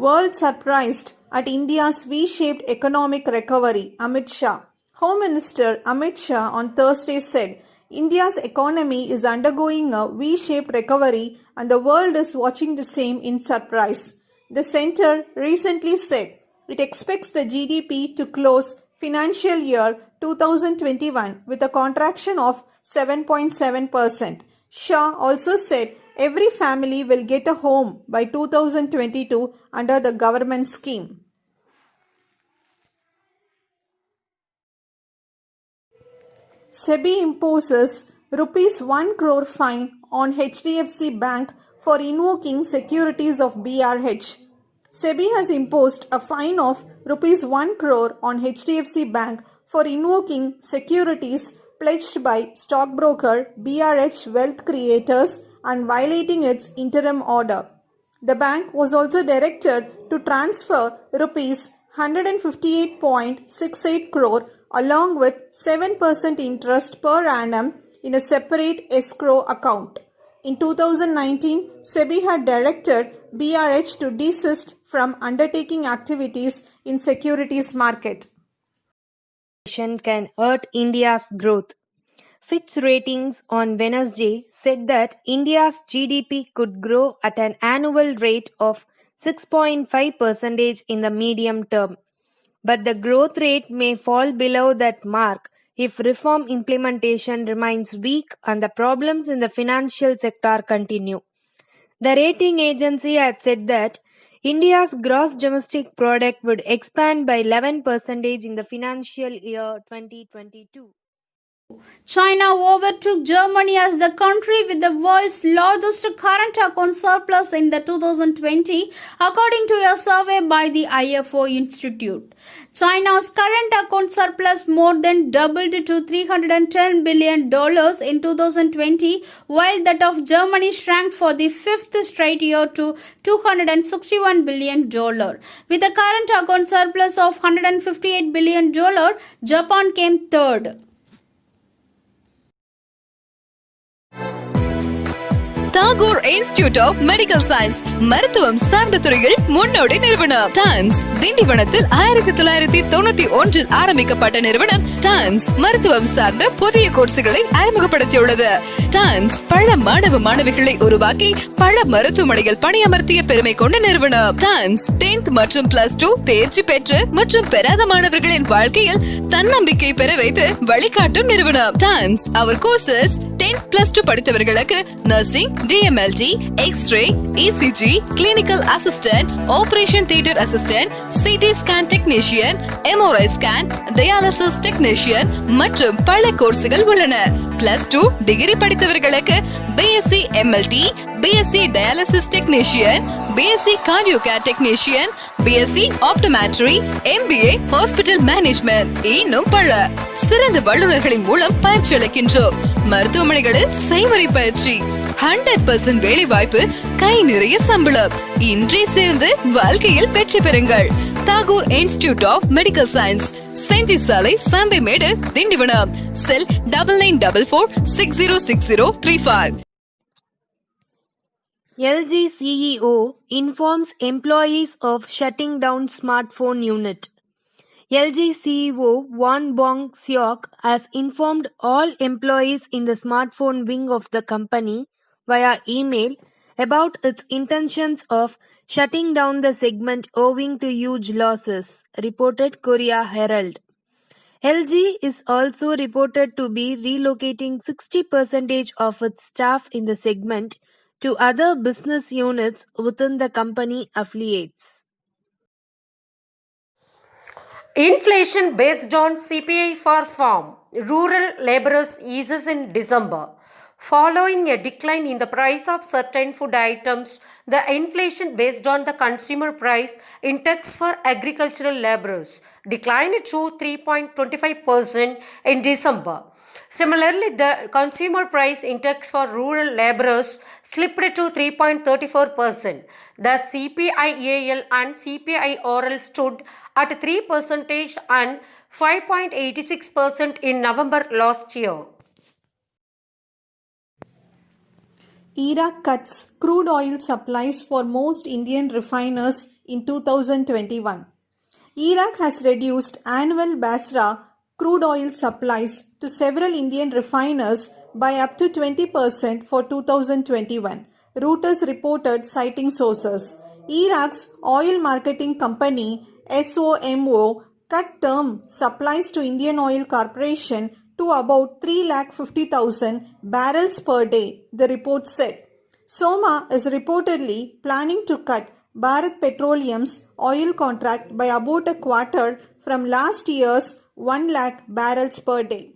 World surprised at India's V-shaped economic recovery, Amit Shah. Home Minister Amit Shah on Thursday said, India's economy is undergoing a V-shaped recovery and the world is watching the same in surprise. The centre recently said it expects the GDP to close financial year 2021 with a contraction of 7.7%. Shah also said every family will get a home by 2022 under the government scheme. SEBI imposes Rs 1 crore fine on HDFC Bank for invoking securities of BRH. SEBI has imposed a fine of Rs 1 crore on HDFC Bank for invoking securities pledged by stockbroker BRH Wealth Creators and violating its interim order. The bank was also directed to transfer Rs 158.68 crore along with 7% interest per annum in a separate escrow account. In 2019, SEBI had directed BRH to desist from undertaking activities in securities market. Can hurt India's growth. Fitch Ratings on Wednesday said that India's GDP could grow at an annual rate of 6.5% in the medium term, but the growth rate may fall below that mark if reform implementation remains weak and the problems in the financial sector continue. The rating agency had said that India's gross domestic product would expand by 11% in the financial year 2022. China overtook Germany as the country with the world's largest current account surplus in the 2020, according to a survey by the IFO Institute. China's current account surplus more than doubled to $310 billion in 2020, while that of Germany shrank for the fifth straight year to $261 billion. With a current account surplus of $158 billion, Japan came third. Tagore institute of medical science மருத்துவம் சார்ந்த துறையில் முன்னோடி நிறுவனம். Times திண்டிவனத்தில் 1991 ஆரம்பிக்கப்பட்ட நிறுவனம் times மருத்துவம் சார்ந்த புதிய கோர்சுகளை அறிமுகப்படுத்தியுள்ளது. டைம்ஸ் பல மாணவ மாணவிகளை உருவாக்கி பல மருத்துவமனைகள் பணியமர்த்திய பெருமை கொண்ட நிறுவனம். டைம்ஸ் 10th மற்றும் +2 தேர்ச்சி பெற்று மற்றும் பெறாத மாணவர்களின் வாழ்க்கையில் தன்னம்பிக்கை பெற வைத்து வழிகாட்டும் நிறுவனம். டைம்ஸ் அவர் கோர்சஸ் 10th+2 படித்தவர்களுக்கு nursing, DMLT, X-ray, ECG, Clinical Assistant, Operation Theatre Assistant, CT Scan Technician, MRI Scan, Dialysis Technician மற்றும் பல கோர்சுகள் உள்ளன. +2 டிகிரி படித்தவர்களுக்கு BSc MLT, BSc Dialysis Technician, BSc Cardio Care Technician, BSc Optometry, MBA Hospital Management இன்னும் பல சிறந்த வல்லுநர்களின் மூலம் பயிற்சி அளிக்கின்றோம். மருத்துவமனைகளில் செய்முறை பயிற்சி, 100% வேலை வாய்ப்பு, கை நிறைய சம்பளம். இன்றே சேர்ந்து வாழ்க்கையில் வெற்றி பெறுங்கள். Tagore institute of medical science, Gingee சாலை, சந்தைமேடு, திண்டிவனம். செல் 9944606035. LG CEO informs employees of shutting down smartphone unit. LG CEO Won Bong-seok has informed all employees in the smartphone wing of the company via email about its intentions of shutting down the segment owing to huge losses, reported Korea Herald. LG is also reported to be relocating 60% of its staff in the segment to other business units within the company affiliates. Inflation based on CPI for farm, rural laborers eases in December. Following a decline in the price of certain food items, the inflation based on the consumer price index for agricultural laborers declined to 3.25% in December. Similarly, the consumer price index for rural laborers slipped to 3.34%. The CPI-AL and CPI-ORL stood at 3% and 5.86% in November last year. Iraq cuts crude oil supplies for most Indian refiners in 2021. Iraq has reduced annual Basra crude oil supplies to several Indian refiners by up to 20% for 2021, Reuters reported citing sources. Iraq's oil marketing company SOMO cut term supplies to Indian Oil Corporation to about 350,000 barrels per day, the report said. Soma is reportedly planning to cut Bharat Petroleum's oil contract by about a quarter from last year's 1 lakh barrels per day.